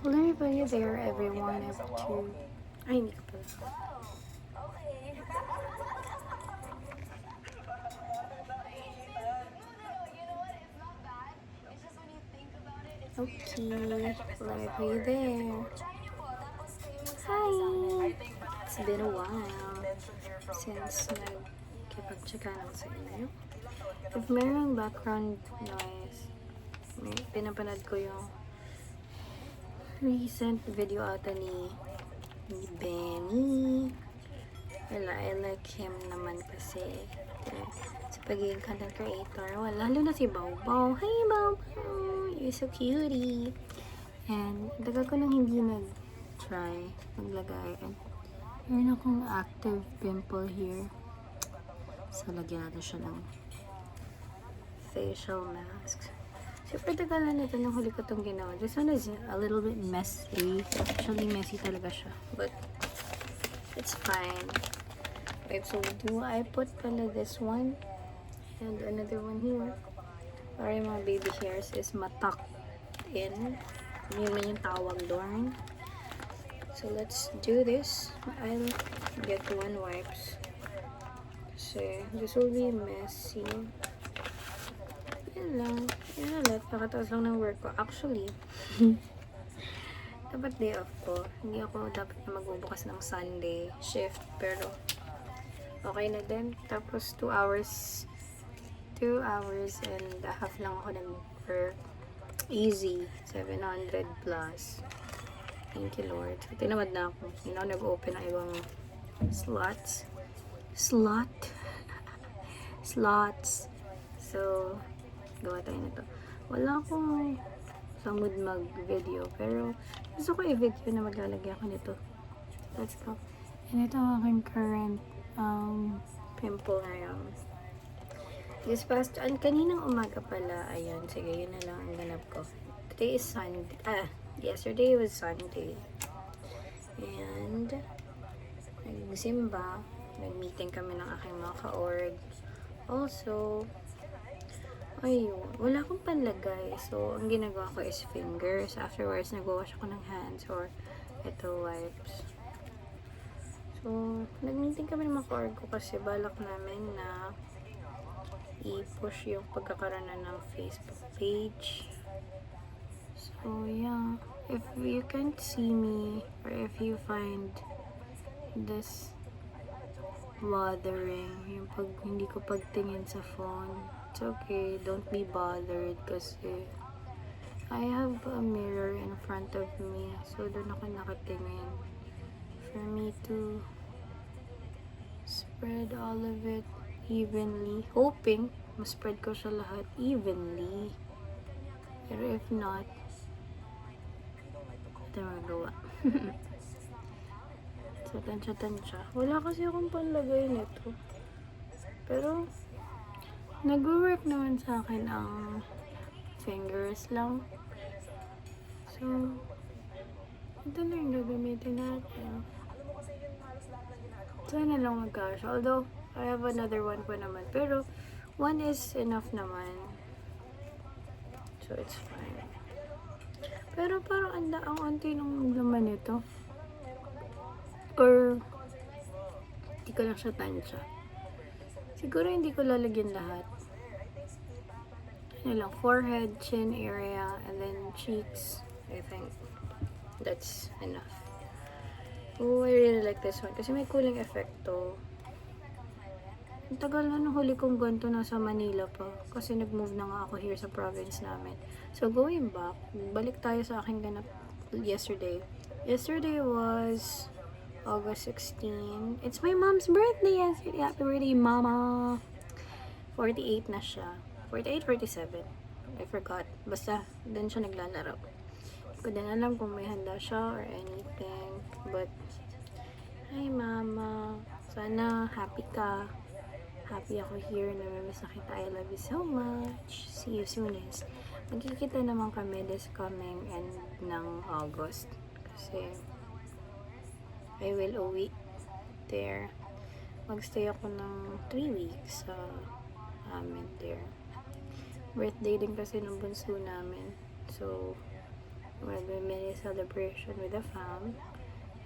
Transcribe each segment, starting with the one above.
Let me put you there, everyone. I have to... Ay, hindi ka pala. Okay, let me put you there. Hi! It's been a while since nagkipag-checkan ako sa inyo. If mayroong background noise, pinapanood ko yung recent video ata ni Benny. I like him naman kasi sa pagiging content creator. Well, lalo na si Baw. Hi, Baw! You're so cutie! And tagal ko nang hindi nag-try maglagay. And meron akong active pimple here. So, lagyan natin siya ng facial mask. Super tagal na nito nung huli ko itong ginawa. This one is a little bit messy. Actually, messy talaga siya. But, it's fine. Wait, so do I put pala this one? And another one here. Para yung mga baby hairs is matak in. Yun man yung tawag doon. So, let's do this. I'll get one wipes. Kasi, this will be messy. Yan lang. Yan ulit. Pakataas lang ng work ko. Actually, dapat day off ko. Hindi ako dapat na magbubukas ng Sunday shift. Pero, okay na din. Tapos, 2 hours and a half lang ako nag-work. Easy. 700 plus. Thank you, Lord. So, tinamad na ako. Hindi na ako nag-open ng ibang slots. Slots. So, gawa tayo na to. Wala akong sa mood mag-video. Pero, gusto ko i-video na maglalagay ako nito. Let's go. And ito ang aking current pimple ngayon. This past, kaninang umaga pala, ayun, sige, yun na lang ang ganap ko. Today is Sunday, yesterday was Sunday. And, nag-simba, nag-meeting kami ng aking mga ka-org. Also, ayun, wala akong panlagay. So, ang ginagawa ko is fingers. Afterwards, nag-wash ako ng hands or ito, wipes. So, nag-meeting kami ng mga ka-org ko kasi balak namin na i-push yung pagkakaroon na ng Facebook page. So, yeah. If you can't see me or if you find this bothering, yung pag hindi ko pagtingin sa phone, it's okay. Don't be bothered kasi I have a mirror in front of me. So, doon ako nakatingin for me to spread all of it evenly, hoping ma-spread ko siya lahat evenly. Pero if not, ito magawa. So, tansya. Wala kasi akong panlagay nito. Pero, nag-work naman sa akin ang fingers lang. So, ito na yung gagamitin natin. Sana lang magkasya. Although, I have another one pa naman. Pero, one is enough naman. So, it's fine. Pero, parang ang onti nung laman nito. Or, hindi ko lang siya tansya. Siguro hindi ko lalagyan lahat. Ano lang, forehead, chin area, and then cheeks. I think that's enough. Oh, I really like this one. Kasi may cooling effect to. Ang tagal na nung huli kong ganito nasa Manila pa. Kasi nag-move na nga ako here sa province namin. So, going back, balik tayo sa aking ganap yesterday. Yesterday was August 16. It's my mom's birthday yesterday. Happy birthday, mama! 48 na siya. 48, 47. I forgot. Basta, doon siya naglalaro. Hindi ko din alam kung may handa siya or anything. But, hi mama. Sana happy ka. Happy ako here. Namimiss na kita. I love you so much. See you soonest. Magkikita naman kami this coming end ng August. Kasi, I will uwi there. Magstay ako ng 3 weeks sa amin there. Birthday din kasi ng bunso namin. So, with a mini celebration with the fam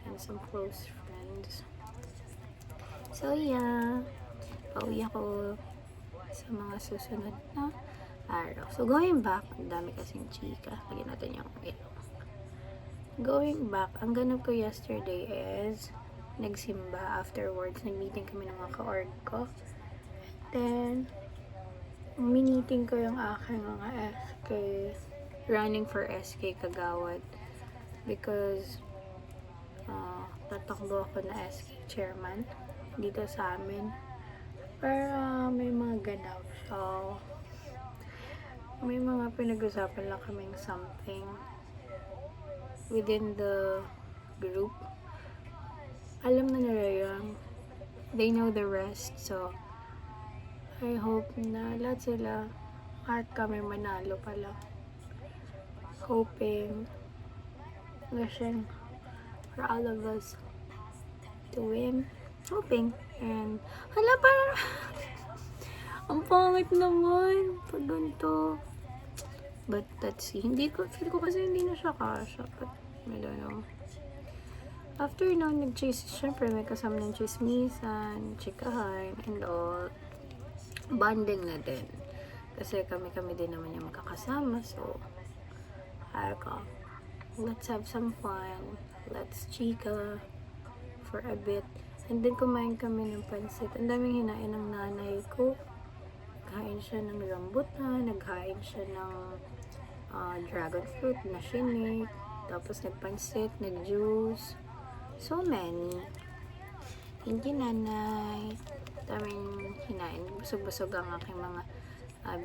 and some close friends. So yeah, pauwi ako sa mga susunod na araw. So going back, ang dami kasing chika. Lagyan natin yung going back, ang ganap ko yesterday is nagsimba. Afterwards, nag-meeting kami ng mga ka-org ko. Then, miniting ko yung aking mga SK, running for SK Kagawad. Because, tatakbo ako na SK chairman dito sa amin. Pero, may mga ganap. So, may mga pinag-usapan lang kaming something within the group. Alam na nila yun. They know the rest. So, I hope na lahat sila at kami manalo pala. Hoping, wishing for all of us to win. Hoping. And, hala parang ang pangit naman pag ganito. But let's see. Feel ko kasi hindi na siya kasha. But, I don't know. After nun, nag-chase, syempre may kasama ng chismisan, chikahan, and all. Bonding na din. Kasi kami din naman yung magkakasama. So, let's have some fun. Let's chika for a bit. And then, kumain kami ng pansit. Ang daming hinain ng nanay ko. Naghain siya ng rambutan, naghain siya ng dragon fruit na shinik, tapos nagpansit, nag-juice, so many. Hindi nanay, daming hinain, busog-busog ang aking mga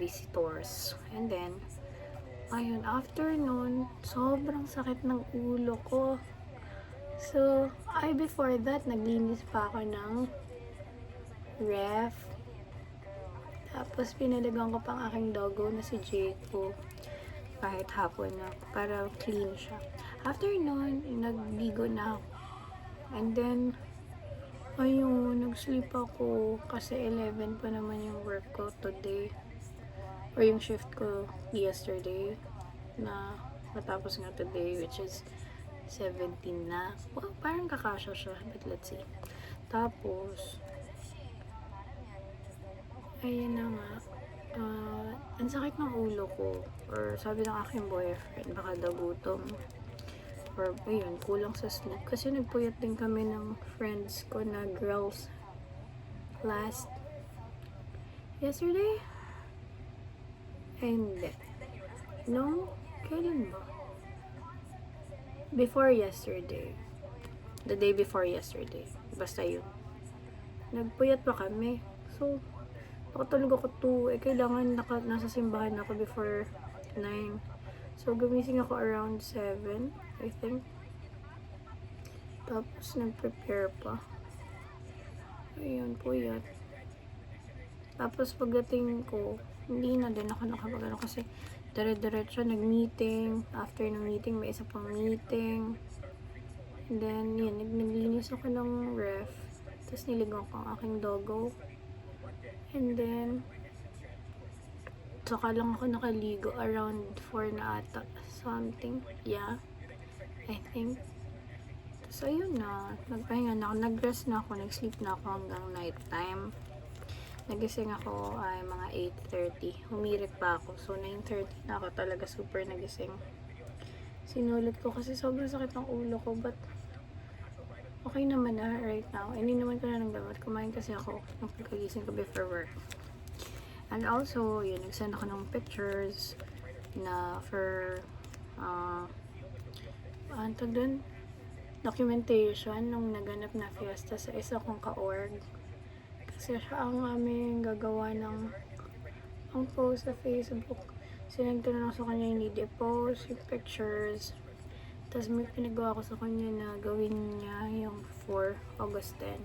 visitors. And then, ayun, after nun, sobrang sakit ng ulo ko. So, before that, naglinis pa ako ng ref. Tapos, pinalagang ko pang aking doggo na si Jaco kahit hapon na para clean siya. After nun, nagbigo na ako. And then, ayun, nag-sleep ako kasi 11 pa naman yung work ko today. Or yung shift ko yesterday na matapos nga today, which is 17 na. Well, parang kakasya siya, but let's see. Tapos, ayun na nga. Ang sakit ng ulo ko. Or sabi ng aking boyfriend, baka daw gutom. Or ayun, kulang sa sleep. Kasi nagpuyat din kami ng friends ko na girls yesterday? Hindi. No? Kailan ba? Before yesterday. The day before yesterday. Basta yun. Nagpuyat pa kami. So, nakatulog ako 2. Kailangan nasa simbahan ako before 9. So, gumising ako around 7, I think. Tapos, nag-prepare pa. Ayun, puyat. Tapos, pagdating ko, hindi na din ako nakapagano kasi dire-diretso nag-meeting. After ng meeting, may isa pang meeting. And then, yun, naglinis ako ng ref. Tapos, niligaw ko ang aking doggo. And then, saka lang ako nakaligo around 4 na ata. Something. Yeah. I think. So, ayun na. Nagpahinga na ako. Nag-rest na ako. Nag-sleep na ako hanggang night time. Nagising ako ay mga 8:30. Humirit pa ako. So, 9:30 na ako talaga super nagising. Sinulit ko kasi sobrang sakit ng ulo ko. But, okay naman na right now. Hindi naman ko na ng gamot. Kumain kasi ako ng pagkagising ko before work. And also, yun, nagsend ako ng pictures na for antag dun, documentation nung naganap na fiesta sa isa kong ka-org. Kasi siya ang aming gagawa ng ang post sa Facebook. Sinend ko na lang sa kanya yung need i-post, yung pictures. Tapos may pinagawa ko sa kanya na gawin niya yung for August 10.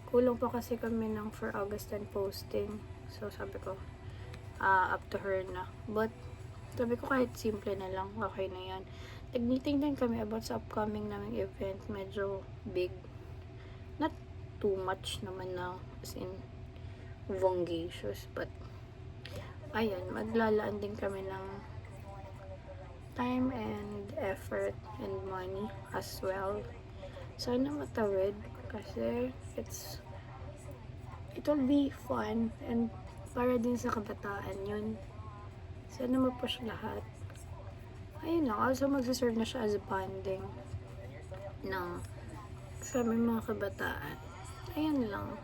Kulang pa kasi kami ng for August 10 posting. So sabi ko, up to her na. But sabi ko kahit simple na lang, okay na yan. Nag-meeting din kami about sa upcoming naming event. Medyo big. Not too much naman na as in vongacious. But ayan, maglalaan din kami ng time and effort and money as well. Sana matawid kasi it will be fun and para din sa kabataan yun. Sana mapush lahat. Ayun lang, also magsaserve na siya as a bonding ng sa aming mga kabataan. Ayun lang.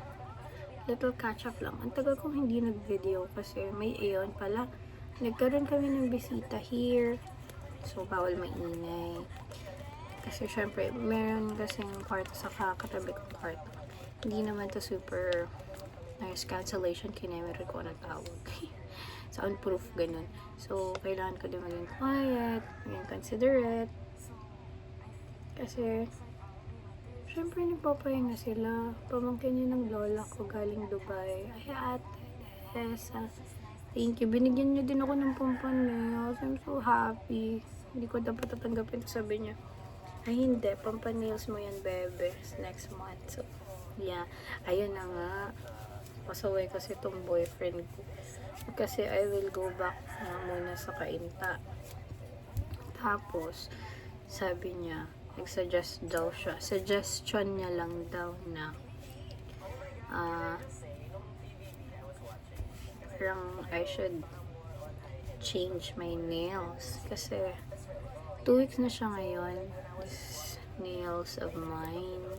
Little catch up lang. Ang tagal kong hindi nag-video kasi may ayon pala. Nagkaroon kami ng bisita here. So, bawal maingay. Kasi syempre, meron kasing kwarto sa katabi kong kwarto. Hindi naman to super nice cancellation. Kinemeron ko na tawag. Soundproof, ganun. So, kailangan ko din maging quiet, maging considerate. Kasi, syempre nagpapahinga sila. Pamangkin niya ng lola ko galing Dubai. Ay, ate, Tessa. Thank you. Binigyan niyo din ako ng pampanails. I'm so happy. Hindi ko dapat tatanggapin. Sabi niya, ay hindi, pampanails mo yan, bebe. Next month. So, yeah. Ayun na nga. Pasaway kasi itong boyfriend ko. Kasi I will go back na muna sa Kainta. Tapos, sabi niya, nag-suggest daw siya. Suggestion niya lang daw na parang I should change my nails. Kasi 2 weeks na siya ngayon. This nails of mine.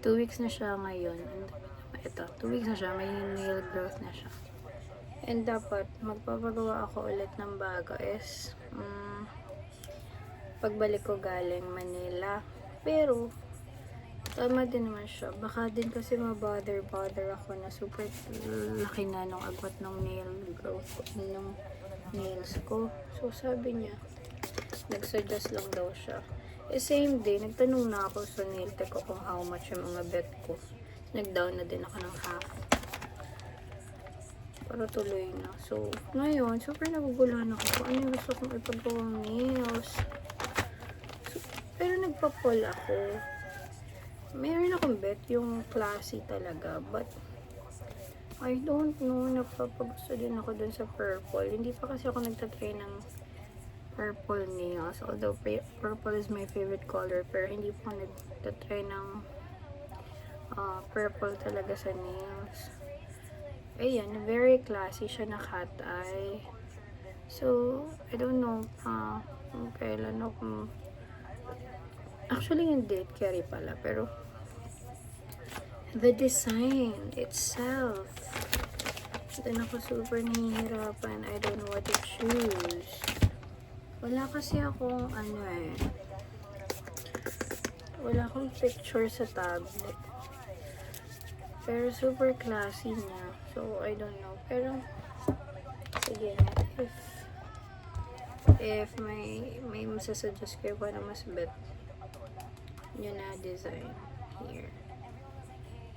2 weeks na siya ngayon. Ito, 2 weeks na siya. May nail growth na siya. And dapat magpapagawa ako ulit ng bago is pagbalik ko galing Manila. Pero tama din naman siya. Baka din kasi ma-bother ako na super laki na nung agwat ng nail growth ng nails ko. So sabi niya, nag-suggest lang daw siya. Same day, nagtanong na ako sa nail tech ko kung how much yung mga bet ko. Nag-down na din ako ng half. Para tuloy na. So, ngayon, super naguguluhan ako kung ano yung gusto kong ipagawang nails. So, pero nagpa-pull ako. Meron akong bet yung classy talaga. But, I don't know. Napapagusto din ako dun sa purple. Hindi pa kasi ako nagtatry ng purple nails. Although, purple is my favorite color. Pero hindi pa ako nagtatry ng purple talaga sa nails. Ayan, very classy siya na cat eye. So, I don't know kung kailan ako actually yung date carry pala, pero the design itself, then ako super nahihirapan. I don't know what to choose. Wala kasi akong wala akong picture sa tablet. Pero super classy niya. So, I don't know. Pero, sige nga. If may masasuggest kayo pa na mas bet, yun na design here.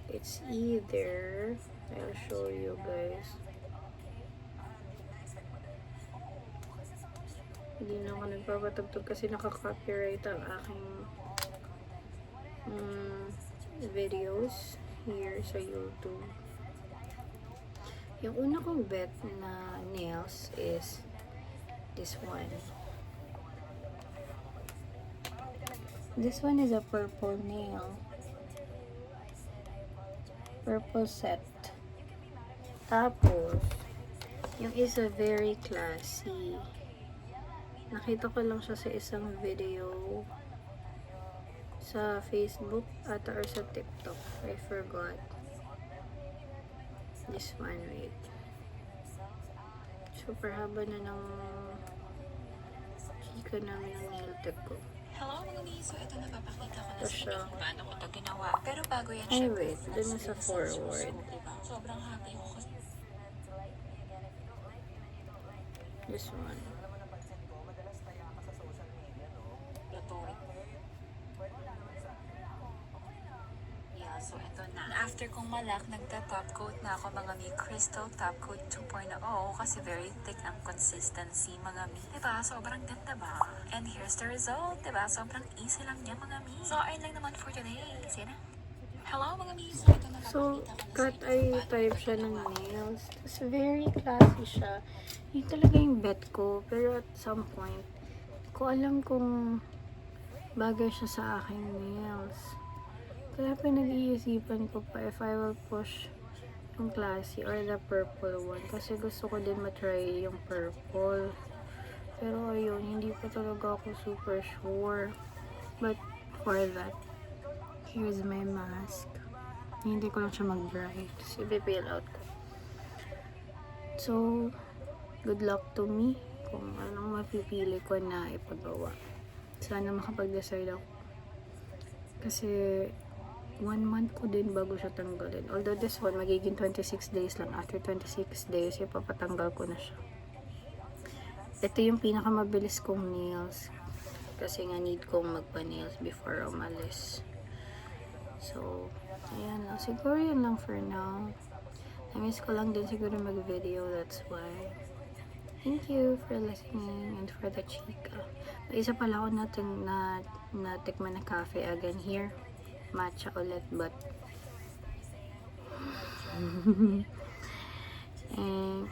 It's either, I'll show you guys. Hindi na ako nagpapatugtog kasi nakaka-copyright ang aking videos here sa YouTube. Yung una kong bet na nails is this one. This one is a purple nail. Purple set. Tapos, yung isa very classy. Nakita ko lang siya sa isang video sa Facebook or sa TikTok. I forgot. This one, wait. Super haba na ng chika namin ng nail tip ko. Hello mga miso, ito napapakita ko na Ito sa siya. inyo kung paano ko ito ginawa. Pero bago yan, Ay, syempre, wait. Dun na sa forward. diba? Sobrang happy ako kasi This one. lutuin. Yeah, so ito na. After kong malak, nagta-top coat na ako mga mi Crystal Top Coat 2.0 kasi very thick ang consistency mga mi. Diba? Sobrang ganda ba? And here's the result. Diba? Sobrang easy lang niya mga mi. So, ayun lang naman for today. See na? Hello mga mi. So, ito na So, napakita ko na cut sa inyo eye kung type paano siya ko ng ginawa. nails. Tapos, very classy siya. Yun talaga yung bet ko. Pero at some point, ko alam kung bagay siya sa aking nails. Kaya pinag-iisipan ko pa if I will push yung classy or the purple one. Kasi gusto ko din matry yung purple. Pero ayun, hindi pa talaga ako super sure. But for that, here's my mask. Hindi ko lang siya mag-bright. So, i-peel out ko. So, good luck to me kung anong mapipili ko na ipagawa. Sana makapag-decide ako. Kasi 1 month ko din bago siya tanggalin. Although this one, magiging 26 days lang. After 26 days, ipapatanggal ko na siya. Ito yung pinakamabilis kong nails. Kasi nga need kong magpa-nails before umalis. So, ayan lang. Siguro yun lang for now. Na-miss ko lang din siguro mag-video. That's why. Thank you for listening and for the chika. May isa pala ako natikman na cafe again here. Matcha ulit, but and